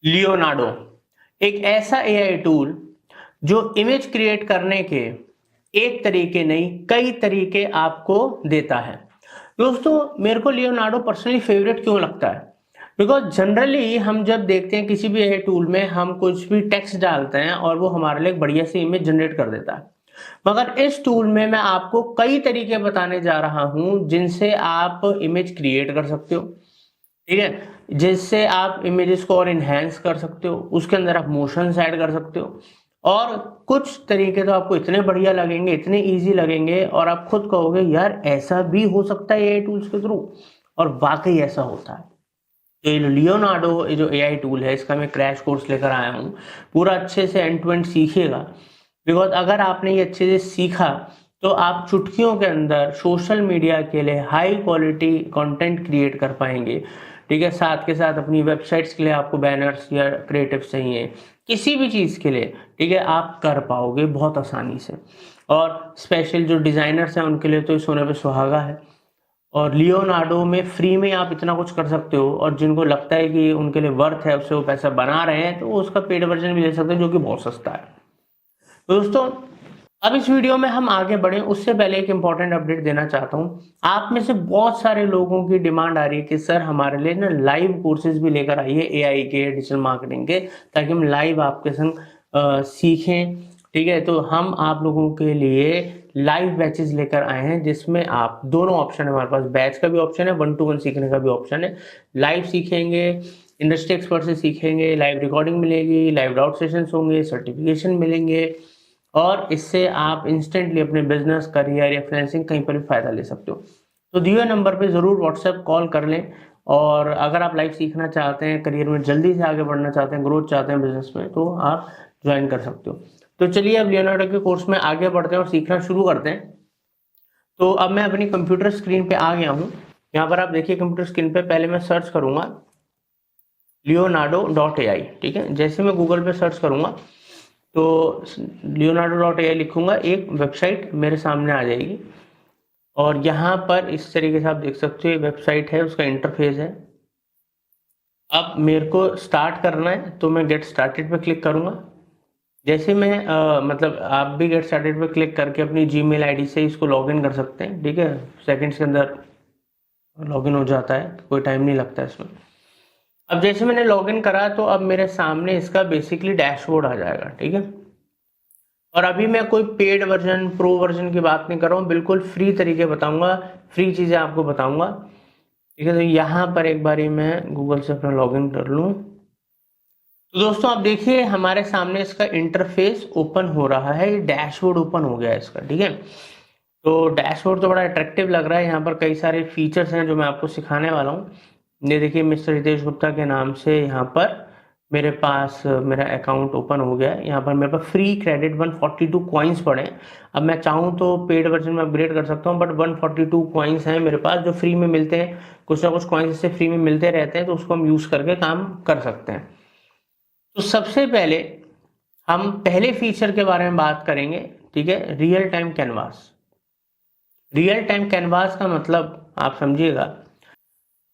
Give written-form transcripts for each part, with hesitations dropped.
Leonardo एक ऐसा AI tool जो इमेज क्रिएट करने के एक तरीके नहीं कई तरीके आपको देता है। दोस्तों, मेरे को लियोनार्डो पर्सनली फेवरेट क्यों लगता है? बिकॉज जनरली हम जब देखते हैं किसी भी एआई टूल में हम कुछ भी टेक्स्ट डालते हैं और वो हमारे लिए एक बढ़िया सी इमेज जनरेट कर देता है, मगर इस टूल में मैं आपको कई तरीके बताने जा रहा हूं जिनसे आप इमेज क्रिएट कर सकते हो। ठीक है, जिससे आप इमेजेस को और इन्हेंस कर सकते हो, उसके अंदर आप मोशंस ऐड कर सकते हो और कुछ तरीके तो आपको इतने बढ़िया लगेंगे, इतने इजी लगेंगे और आप खुद कहोगे यार ऐसा भी हो सकता है एआई टूल्स के थ्रू, और वाकई ऐसा होता है। तो ये लियोनार्डो ये जो एआई टूल है इसका मैं क्रैश कोर्स लेकर आया हूँ, पूरा अच्छे से एंड टू एंड सीखिएगा। बिकॉज अगर आपने ये अच्छे से सीखा तो आप चुटकियों के अंदर सोशल मीडिया के लिए हाई क्वालिटी कंटेंट क्रिएट कर पाएंगे। ठीक है, साथ के साथ अपनी वेबसाइट्स के लिए आपको बैनर्स या क्रिएटिव चाहिए, किसी भी चीज़ के लिए, ठीक है, आप कर पाओगे बहुत आसानी से। और स्पेशल जो डिज़ाइनर्स हैं उनके लिए तो ये सोने पे सुहागा है। और लियोनार्डो में फ्री में आप इतना कुछ कर सकते हो, और जिनको लगता है कि उनके लिए वर्थ है, उससे वो पैसा बना रहे हैं, तो वो उसका पेड वर्जन भी ले सकते हैं जो कि बहुत सस्ता है। तो दोस्तों, अब इस वीडियो में हम आगे बढ़े उससे पहले एक इंपॉर्टेंट अपडेट देना चाहता हूं। आप में से बहुत सारे लोगों की डिमांड आ रही है कि सर हमारे लिए ना लाइव कोर्सेज भी लेकर आइए एआई के, डिजिटल मार्केटिंग के, ताकि हम लाइव आपके संग सीखें। ठीक है, तो हम आप लोगों के लिए लाइव बैचेस लेकर आए हैं जिसमें आप दोनों ऑप्शन है हमारे पास, बैच का भी ऑप्शन है, 1-to-1 सीखने का भी ऑप्शन है। लाइव सीखेंगे, इंडस्ट्री एक्सपर्ट से सीखेंगे, लाइव रिकॉर्डिंग मिलेगी, लाइव डाउट सेशंस होंगे, सर्टिफिकेशन मिलेंगे, और इससे आप इंस्टेंटली अपने बिजनेस, करियर या फाइनेंसिंग कहीं पर भी फायदा ले सकते हो। तो दिए नंबर पे जरूर व्हाट्सएप कॉल कर लें, और अगर आप लाइव सीखना चाहते हैं, करियर में जल्दी से आगे बढ़ना चाहते हैं, ग्रोथ चाहते हैं बिजनेस में, तो आप ज्वाइन कर सकते हो। तो चलिए अब लियोनार्डो के कोर्स में आगे बढ़ते हैं और सीखना शुरू करते हैं। तो अब मैं अपनी कंप्यूटर स्क्रीन पे आ गया हूँ। यहाँ पर आप देखिए कंप्यूटर स्क्रीन पे, पहले मैं सर्च करूंगा leonardo.ai। ठीक है, जैसे मैं गूगल पे सर्च करूंगा तो leonardo.ai लिखूंगा, एक वेबसाइट मेरे सामने आ जाएगी। और यहाँ पर इस तरीके से आप देख सकते हो, ये वेबसाइट है, उसका इंटरफेस है। अब मेरे को स्टार्ट करना है तो मैं गेट स्टार्टेड पे क्लिक करूंगा। जैसे मैं मतलब आप भी गेट स्टार्टेड पे क्लिक करके अपनी जीमेल आईडी से इसको लॉगिन कर सकते हैं। ठीक है, सेकंड्स के अंदर लॉगिन हो जाता है, कोई टाइम नहीं लगता इसमें। अब जैसे मैंने लॉगिन करा तो अब मेरे सामने इसका बेसिकली डैशबोर्ड आ जाएगा। ठीक है, और अभी मैं कोई पेड वर्जन, प्रो वर्जन की बात नहीं कर रहा हूँ, बिल्कुल फ्री तरीके बताऊंगा, फ्री चीजें आपको बताऊंगा। ठीक है, तो यहाँ पर एक बारी मैं गूगल से अपना लॉगिन कर लूँ। तो दोस्तों आप देखिए हमारे सामने इसका इंटरफेस ओपन हो रहा है, डैशबोर्ड ओपन हो गया है इसका। ठीक है, तो डैशबोर्ड तो बड़ा अट्रैक्टिव लग रहा है। यहाँ पर कई सारे फीचर्स हैं जो मैं आपको सिखाने वाला हूँ। ये देखिए मिस्टर हितेश गुप्ता के नाम से यहाँ पर मेरे पास मेरा अकाउंट ओपन हो गया है। यहाँ पर मेरे पास फ्री क्रेडिट 142 कॉइन्स पड़े हैं। अब मैं चाहूँ तो पेड वर्जन में अपग्रेड कर सकता हूँ, बट 142 कॉइन्स हैं मेरे पास जो फ्री में मिलते हैं। कुछ ना कुछ कॉइन्स इससे फ्री में मिलते रहते हैं, तो उसको हम यूज़ करके काम कर सकते हैं। तो सबसे पहले हम पहले फीचर के बारे में बात करेंगे। ठीक है, real time canvas. Real time canvas का मतलब आप समझिएगा।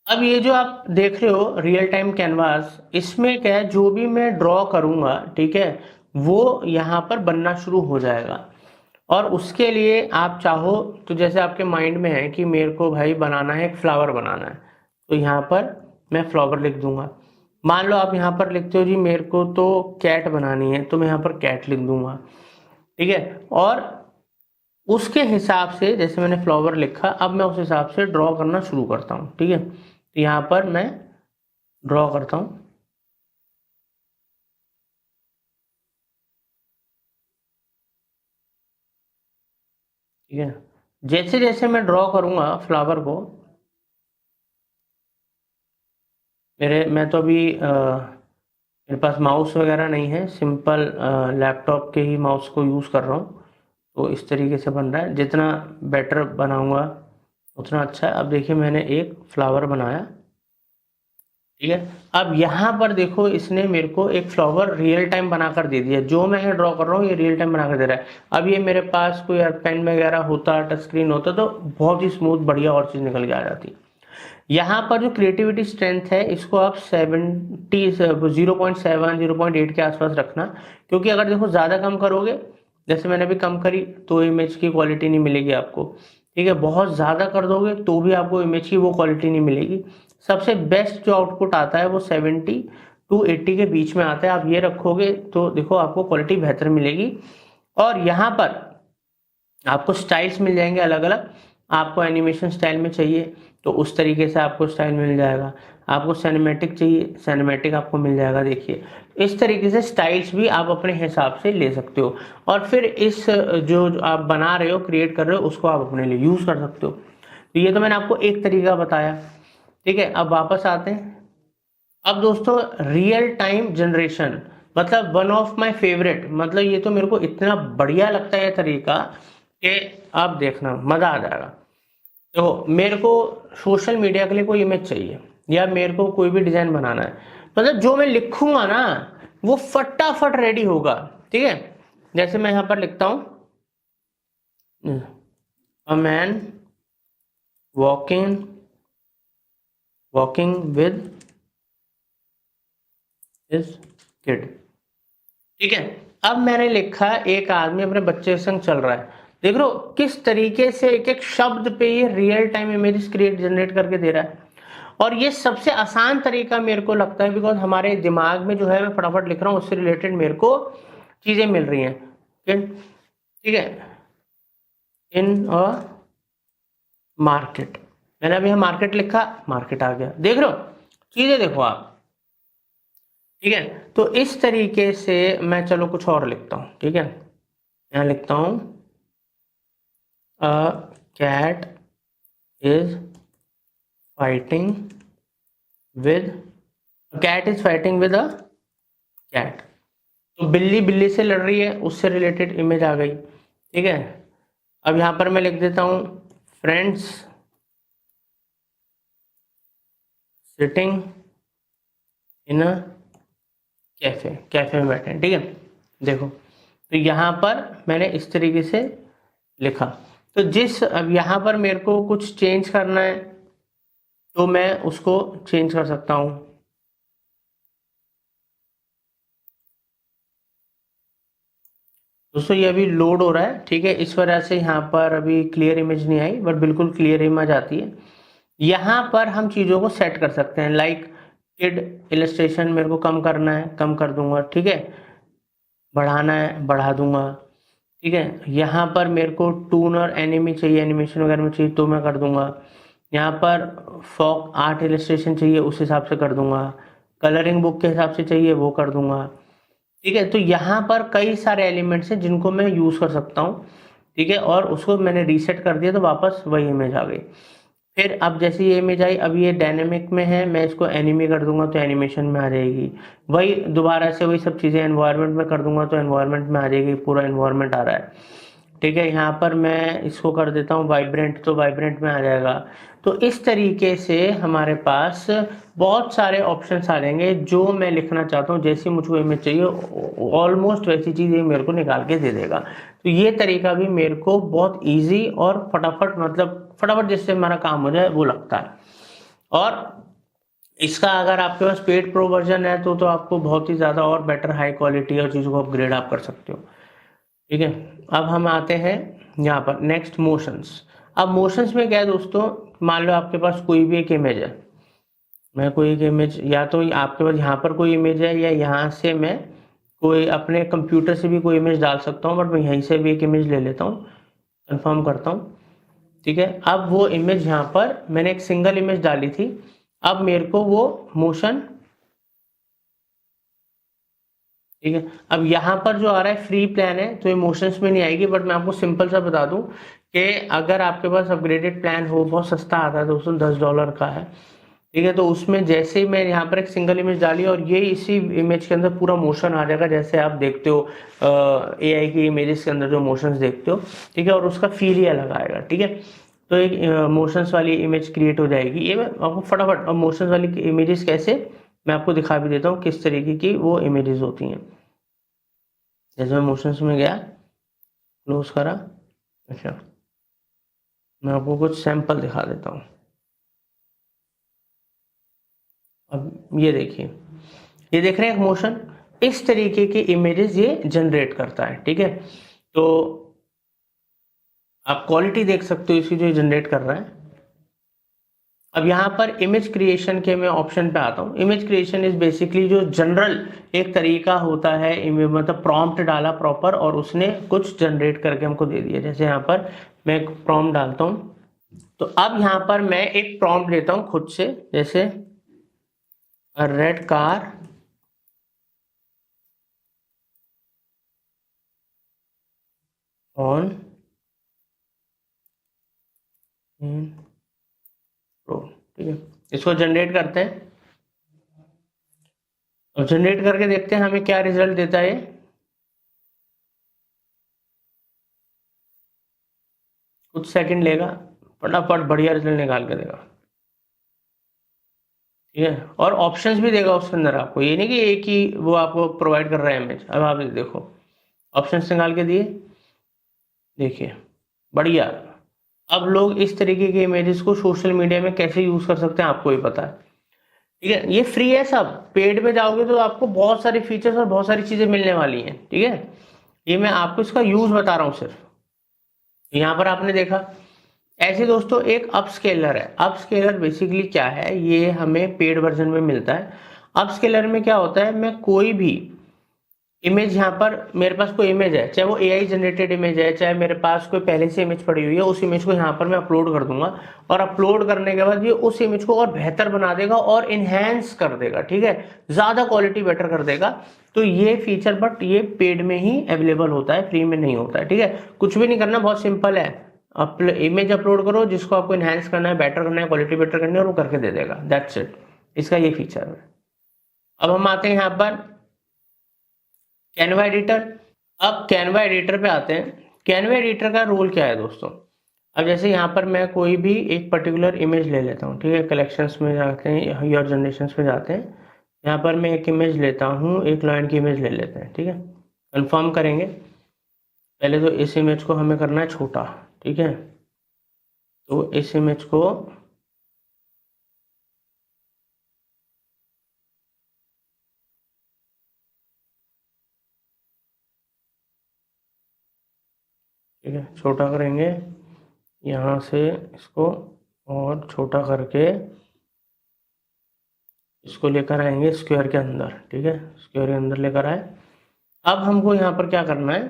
अब ये जो आप देख रहे हो रियल टाइम कैनवास, इसमें क्या है, जो भी मैं ड्रॉ करूंगा, ठीक है, वो यहाँ पर बनना शुरू हो जाएगा। और उसके लिए आप चाहो तो जैसे आपके माइंड में है कि मेरे को भाई बनाना है, एक फ्लावर बनाना है, तो यहाँ पर मैं फ्लावर लिख दूंगा। मान लो आप यहाँ पर लिखते हो जी मेरे को तो कैट बनानी है, तो मैं यहाँ पर कैट लिख दूंगा। ठीक है, और उसके हिसाब से जैसे मैंने फ्लावर लिखा, अब मैं उस हिसाब से ड्रॉ करना शुरू करता हूँ। ठीक है, तो यहाँ पर मैं ड्रॉ करता हूँ। ठीक है, जैसे जैसे मैं ड्रॉ करूंगा फ्लावर को, मैं तो अभी मेरे पास माउस वगैरह नहीं है, सिंपल लैपटॉप के ही माउस को यूज़ कर रहा हूँ। तो इस तरीके से बन रहा है, जितना बेटर बनाऊंगा उतना अच्छा है। अब देखिए मैंने एक फ्लावर बनाया। ठीक है, अब यहाँ पर देखो इसने मेरे को एक फ्लावर रियल टाइम बनाकर दे दिया। जो मैं ड्रॉ कर रहा हूँ ये रियल टाइम बनाकर दे रहा है। अब ये मेरे पास कोई पेन वगैरह होता, टच स्क्रीन होता, तो बहुत ही स्मूथ बढ़िया और चीज़ निकल के आ जाती। यहाँ पर जो क्रिएटिविटी स्ट्रेंथ है इसको आप 0.7 0.8 के आसपास रखना, क्योंकि अगर देखो ज़्यादा कम करोगे, जैसे मैंने अभी कम करी तो इमेज की क्वालिटी नहीं मिलेगी आपको, ठीक है। बहुत ज़्यादा कर दोगे तो भी आपको इमेज की वो क्वालिटी नहीं मिलेगी। सबसे बेस्ट जो आउटपुट आता है वो 70 to 80 के बीच में आता है। आप ये रखोगे तो देखो आपको क्वालिटी बेहतर मिलेगी। और यहाँ पर आपको स्टाइल्स मिल जाएंगे अलग अलग। आपको एनिमेशन स्टाइल में चाहिए तो उस तरीके से आपको स्टाइल मिल जाएगा, आपको सिनेमैटिक चाहिए सिनेमैटिक आपको मिल जाएगा। देखिए इस तरीके से स्टाइल्स भी आप अपने हिसाब से ले सकते हो, और फिर इस जो आप बना रहे हो क्रिएट कर रहे हो उसको आप अपने लिए यूज़ कर सकते हो। तो ये तो मैंने आपको एक तरीका बताया, ठीक है। अब वापस आते हैं। अब दोस्तों रियल टाइम जनरेशन मतलब वन ऑफ माय फेवरेट, मतलब ये तो मेरे को इतना बढ़िया लगता है ये तरीका कि आप देखना मज़ा आ जाएगा। तो मेरे को सोशल मीडिया के लिए कोई इमेज चाहिए या मेरे को कोई भी डिज़ाइन बनाना है, मतलब जो मैं लिखूंगा ना वो फटाफट रेडी होगा, ठीक है। जैसे मैं यहाँ पर लिखता हूँ a man walking with his kid, ठीक है। अब मैंने लिखा एक आदमी अपने बच्चे के संग चल रहा है। देख रहे हो किस तरीके से एक एक शब्द पे ये real time images create generate करके दे रहा है। और ये सबसे आसान तरीका मेरे को लगता है, बिकॉज हमारे दिमाग में जो है मैं फटाफट लिख रहा हूँ उससे रिलेटेड मेरे को चीजें मिल रही हैं, ठीक है। इन अ मार्केट, मैंने अभी मार्केट लिखा, मार्केट आ गया। देख रहे हो चीजें, देखो आप, ठीक है। तो इस तरीके से मैं चलो कुछ और लिखता हूँ, ठीक है। यहाँ लिखता हूँ a cat is fighting with cat is fighting with a cat. तो बिल्ली बिल्ली से लड़ रही है, उससे रिलेटेड इमेज आ गई, ठीक है। अब यहाँ पर मैं लिख देता हूँ friends sitting in a cafe में बैठे हैं, ठीक है। देखो तो यहाँ पर मैंने इस तरीके से लिखा। तो अब यहाँ पर मेरे को कुछ चेंज करना है तो मैं उसको चेंज कर सकता हूँ। दोस्तों ये अभी लोड हो रहा है, ठीक है। इस वजह से यहाँ पर अभी क्लियर इमेज नहीं आई, बट बिल्कुल क्लियर इमेज आती है। यहाँ पर हम चीज़ों को सेट कर सकते हैं, लाइक किड इलस्ट्रेशन मेरे को कम करना है, कम कर दूंगा, ठीक है। बढ़ाना है, बढ़ा दूंगा, ठीक है। यहाँ पर मेरे को टून और एनिमी चाहिए, एनिमेशन वगैरह में चाहिए तो मैं कर दूंगा। यहाँ पर फॉक आर्ट इलस्ट्रेशन चाहिए उस हिसाब से कर दूंगा, कलरिंग बुक के हिसाब से चाहिए वो कर दूंगा, ठीक है। तो यहाँ पर कई सारे एलिमेंट्स हैं जिनको मैं यूज़ कर सकता हूँ, ठीक है। और उसको मैंने रीसेट कर दिया तो वापस वही इमेज आ गई। फिर अब जैसे ये इमेज आई, अब ये डायनेमिक में है, मैं इसको एनिमी कर दूंगा तो एनिमेशन में आ जाएगी। वही दोबारा से वही सब चीज़ें एनवायरनमेंट में कर दूंगा तो एनवायरनमेंट में आ जाएगी, पूरा एनवायरनमेंट आ रहा है, ठीक है। यहाँ पर मैं इसको कर देता हूँ वाइब्रेंट तो वाइब्रेंट में आ जाएगा। तो इस तरीके से हमारे पास बहुत सारे ऑप्शंस आ जाएंगे, जो मैं लिखना चाहता हूँ जैसी मुझको इमेज चाहिए ऑलमोस्ट वैसी चीज़ ये मेरे को निकाल के दे देगा। तो ये तरीका भी मेरे को बहुत ईजी और फटाफट, मतलब फटाफट जिससे हमारा काम हो जाए वो लगता है। और इसका अगर आपके पास पेड प्रो वर्जन है तो आपको बहुत ही ज़्यादा और बेटर हाई क्वालिटी और चीज़ों को अपग्रेड आप कर सकते हो, ठीक है। अब हम आते हैं यहाँ पर नेक्स्ट मोशंस। अब मोशंस में क्या है दोस्तों, मान लो आपके पास कोई भी एक इमेज है, मैं कोई एक इमेज, या तो आपके पास यहाँ पर कोई इमेज है या यहाँ से मैं कोई अपने कंप्यूटर से भी कोई इमेज डाल सकता हूँ, बट मैं यहीं से भी एक इमेज ले लेता हूँ, कंफर्म करता हूँ, ठीक है। अब वो इमेज यहाँ पर मैंने एक सिंगल इमेज डाली थी, अब मेरे को वो मोशन, ठीक है। अब यहाँ पर जो आ रहा है फ्री प्लान है तो इमोशंस में नहीं आएगी, बट मैं आपको सिंपल सा बता दूं कि अगर आपके पास अपग्रेडेड प्लान हो, बहुत सस्ता आता है दोस्तों, $10 का है, ठीक है। तो उसमें जैसे ही मैं यहाँ पर एक सिंगल इमेज डाली और ये इसी इमेज के अंदर पूरा मोशन आ जाएगा, जैसे आप देखते हो AI की इमेजेस के अंदर जो मोशंस देखते हो, ठीक है। और उसका फील ही अलग आएगा, ठीक है। तो एक मोशंस वाली इमेज क्रिएट हो जाएगी। ये मैं आपको फटाफट, अब मोशंस वाली इमेजेस कैसे मैं आपको दिखा भी देता हूँ किस तरीके की वो इमेजेस होती हैं। जैसे मैं मोशंस में गया, क्लोज करा, अच्छा मैं आपको कुछ सैंपल दिखा देता हूँ। अब ये देखिए, ये देख रहे हैं एक मोशन, इस तरीके के इमेजेस ये जनरेट करता है, ठीक है। तो आप क्वालिटी देख सकते हो इसकी जो जनरेट कर रहा है। अब यहाँ पर इमेज क्रिएशन के मैं ऑप्शन पे आता हूँ। इमेज क्रिएशन इज बेसिकली जो जनरल एक तरीका होता है, मतलब प्रॉम्प्ट डाला प्रॉपर और उसने कुछ जनरेट करके हमको दे दिया। जैसे यहाँ पर मैं एक प्रॉम्प्ट डालता हूँ, तो अब यहाँ पर मैं एक प्रॉम्प्ट देता हूँ खुद से, जैसे रेड कार ऑन रोड, ठीक है। इसको जनरेट करते हैं, अब जनरेट करके देखते हैं हमें क्या रिजल्ट देता है। कुछ सेकंड लेगा, फटाफट बढ़िया रिजल्ट निकाल के देगा, ठीक है। और ऑप्शंस भी देगा उसके अंदर आपको, ये नहीं कि एक ही वो आपको प्रोवाइड कर रहा है इमेज। अब आप देखो ऑप्शंस निकाल के दिए, देखिए बढ़िया। अब लोग इस तरीके के इमेजेस को सोशल मीडिया में कैसे यूज कर सकते हैं आपको ही पता है, ठीक है। ये फ्री है सब, पेड में जाओगे तो आपको बहुत सारे फीचर्स और बहुत सारी चीजें मिलने वाली हैं, ठीक है। ये मैं आपको इसका यूज बता रहा हूँ सिर्फ। यहाँ पर आपने देखा, ऐसे दोस्तों एक अपस्केलर है। अपस्केलर बेसिकली क्या है, ये हमें पेड वर्जन में मिलता है। अपस्केलर में क्या होता है, मैं कोई भी इमेज, यहाँ पर मेरे पास कोई इमेज है, चाहे वो एआई जनरेटेड इमेज है, चाहे मेरे पास कोई पहले से इमेज पड़ी हुई है, उस इमेज को यहाँ पर मैं अपलोड कर दूंगा और अपलोड करने के बाद ये उस इमेज को और बेहतर बना देगा और इनहेंस कर देगा, ठीक है, ज्यादा क्वालिटी बेटर कर देगा। तो ये फीचर बट ये पेड में ही अवेलेबल होता है, फ्री में नहीं होता है, ठीक है। कुछ भी नहीं करना, बहुत सिंपल है, इमेज अपलोड करो जिसको आपको इनहेंस करना है, बेटर करना है, क्वालिटी बेटर करनी है, और वो करके दे देगा, दैट्स इट। इसका ये फीचर है। अब हम आते हैं यहाँ पर कैनवा एडिटर। अब कैनवा एडिटर पे आते हैं। कैनवा एडिटर का रोल क्या है दोस्तों, अब जैसे यहाँ पर मैं कोई भी एक पर्टिकुलर इमेज ले लेता हूँ, ठीक है। कलेक्शंस में जाते हैं, योर जनरेशंस में जाते हैं, यहाँ पर मैं एक इमेज लेता हूँ, एक लाइन की इमेज ले लेते हैं, ठीक है। कंफर्म करेंगे, पहले तो इस इमेज को हमें करना है छोटा, ठीक है। तो इस इमेज को ठीक है छोटा करेंगे, यहाँ से इसको और छोटा करके इसको लेकर आएंगे स्क्वायर के अंदर, ठीक है। स्क्वायर के अंदर लेकर आए। अब हमको यहाँ पर क्या करना है,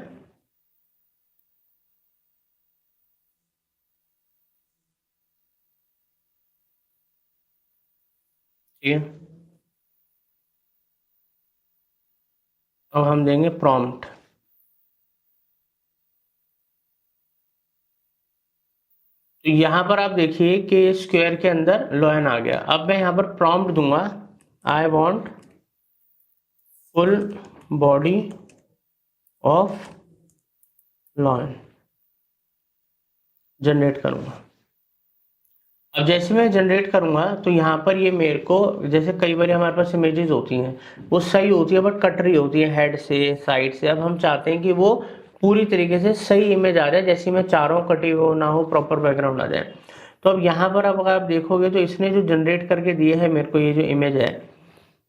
ठीक है। अब हम देंगे प्रॉम्प्ट, तो यहाँ पर आप देखिए कि स्क्वायर के अंदर लॉयन आ गया। अब मैं यहाँ पर प्रॉम्प्ट दूंगा, I want full body of lion, generate करूंगा। अब जैसे मैं जनरेट करूंगा तो यहाँ पर ये मेरे को, जैसे कई बार हमारे पास इमेजेस होती हैं वो सही होती है बट कट रही होती है हेड से, साइड से। अब हम चाहते हैं कि वो पूरी तरीके से सही इमेज आ जाए, जैसे मैं चारों कटी हो ना हो, प्रॉपर बैकग्राउंड आ जाए। तो अब यहाँ पर अब अगर आप देखोगे तो इसने जो जनरेट करके दिए है मेरे को ये जो इमेज है,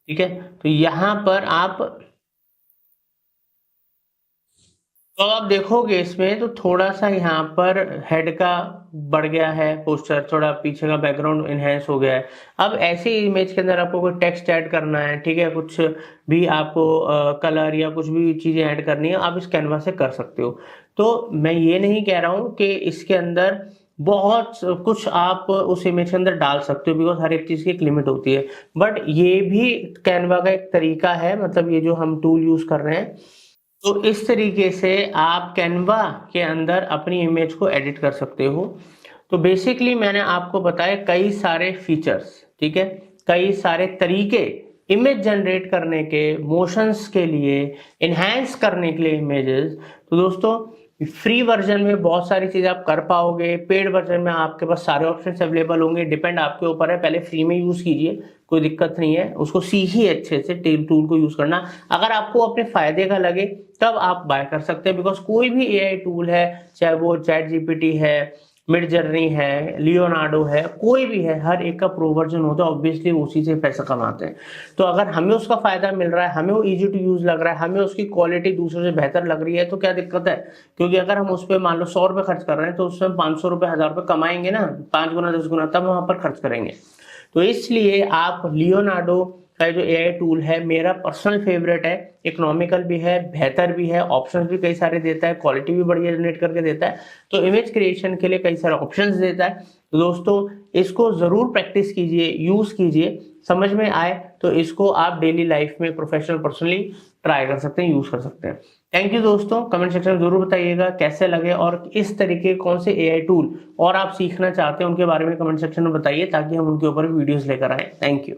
ठीक है। तो यहाँ पर आप, तो आप देखोगे इसमें तो थोड़ा सा यहाँ पर हेड का बढ़ गया है पोस्टर, थोड़ा पीछे का बैकग्राउंड इनहेंस हो गया है। अब ऐसे इमेज के अंदर आपको कोई टेक्स्ट ऐड करना है, ठीक है, कुछ भी आपको कलर या कुछ भी चीजें ऐड करनी है, आप इस कैनवा से कर सकते हो। तो मैं ये नहीं कह रहा हूँ कि इसके अंदर बहुत कुछ आप उस इमेज के अंदर डाल सकते हो, बिकॉज हर एक चीज की एक लिमिट होती है। बट ये भी कैनवा का एक तरीका है, मतलब ये जो हम टूल यूज कर रहे हैं, तो इस तरीके से आप कैनवा के अंदर अपनी इमेज को एडिट कर सकते हो। तो बेसिकली मैंने आपको बताया कई सारे फीचर्स, ठीक है, कई सारे तरीके इमेज जनरेट करने के, मोशंस के लिए, इनहेंस करने के लिए इमेजेस। तो दोस्तों फ्री वर्जन में बहुत सारी चीजें आप कर पाओगे, पेड वर्जन में आपके पास सारे ऑप्शंस अवेलेबल होंगे, डिपेंड आपके ऊपर है। पहले फ्री में यूज कीजिए, कोई दिक्कत नहीं है, उसको सीखिए अच्छे से टूल को यूज करना। अगर आपको अपने फायदे का लगे तब आप बाय कर सकते हैं, बिकॉज कोई भी एआई टूल है, चाहे वो चैट जीपीटी है, मिड जर्नी है, लियोनार्डो है, कोई भी है, हर एक का प्रो वर्जन होता है, ऑब्वियसली उसी से पैसा कमाते हैं। तो अगर हमें उसका फायदा मिल रहा है, हमें वो इजी टू यूज लग रहा है, हमें उसकी क्वालिटी दूसरों से बेहतर लग रही है, तो क्या दिक्कत है? क्योंकि अगर हम उस पर मान लो 100 रुपए खर्च कर रहे हैं, तो उसमें 500 रुपए 1000 रुपए कमाएंगे ना, 5 गुना 10 गुना, तब वहां पर खर्च करेंगे। तो इसलिए आप लियोनार्डो का जो एआई टूल है मेरा पर्सनल फेवरेट है, इकोनॉमिकल भी है, बेहतर भी है, ऑप्शंस भी कई सारे देता है, क्वालिटी भी बढ़िया जनरेट करके देता है, तो इमेज क्रिएशन के लिए कई सारे ऑप्शंस देता है। तो दोस्तों इसको जरूर प्रैक्टिस कीजिए, यूज कीजिए, समझ में आए तो इसको आप डेली लाइफ में प्रोफेशनल पर्सनली ट्राई कर सकते हैं, यूज कर सकते हैं। थैंक यू दोस्तों, कमेंट सेक्शन में जरूर बताइएगा कैसे लगे, और इस तरीके कौन से एआई टूल और आप सीखना चाहते हैं उनके बारे में कमेंट सेक्शन में बताइए, ताकि हम उनके ऊपर वीडियोस लेकर आए। Thank you.